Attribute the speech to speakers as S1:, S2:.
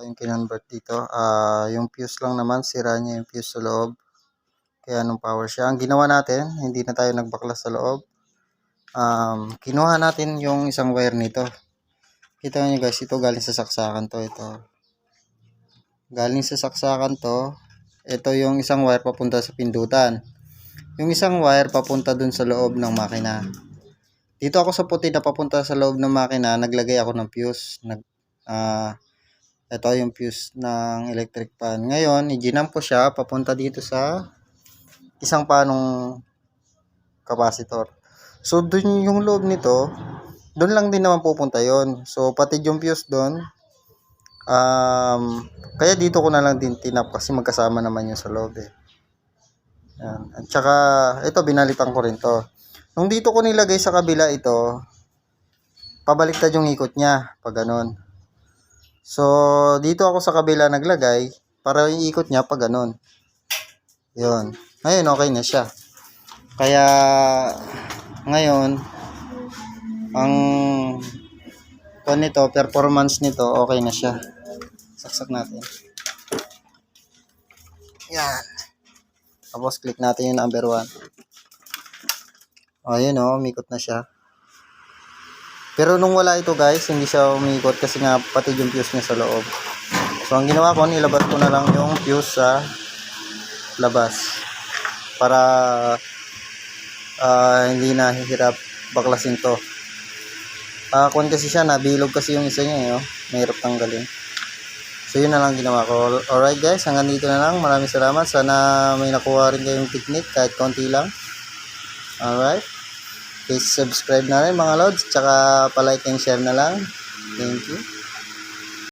S1: Yung kinonvert dito. Yung fuse lang naman, sira niya yung fuse sa loob. Kaya nung power siya. Ang ginawa natin, hindi na tayo nagbaklas sa loob. Kinuha natin yung isang wire nito. Kita nyo guys, ito galing sa saksakan to. Ito. Galing sa saksakan to. Ito yung isang wire papunta sa pindutan. Yung isang wire papunta dun sa loob ng makina. Dito ako sa puti na papunta sa loob ng makina, naglagay ako ng fuse. Ito yung fuse ng electric fan. Ngayon, i-ginamp ko siya papunta dito sa isang panong capacitor. So, dun yung loob nito, dun lang din naman pupunta yon. So, pati yung fuse dun, kaya dito ko na lang din tinap kasi magkasama naman yung sa loob eh. Yan. At saka, ito binalitan ko rin to. Nung dito ko nilagay sa kabila ito, pabaliktad yung ikot niya, pag ganun. So, dito ako sa kabila naglagay para yung ikot niya pag ganun. Yun. Ngayon, okay na siya. Kaya, ngayon, ang nito, performance nito, okay na siya. Saksak natin. Yan. Tapos, click natin yung number 1. Ayun o, umikot na siya. Pero nung wala ito guys, hindi siya umikot kasi nga pati yung fuse niya sa loob. So ang ginawa ko, nilabas ko na lang yung fuse sa labas para hindi na hirap baklasin to. Kung kasi siya, nabilog kasi yung isa niya, mahirap tanggalin. So yun na lang ginawa ko. Alright guys, hanggang dito na lang. Maraming salamat. Sana may nakuha rin kayong technique kahit konti lang. Alright. Please subscribe na rin mga lods. Tsaka palike and share na lang. Thank you.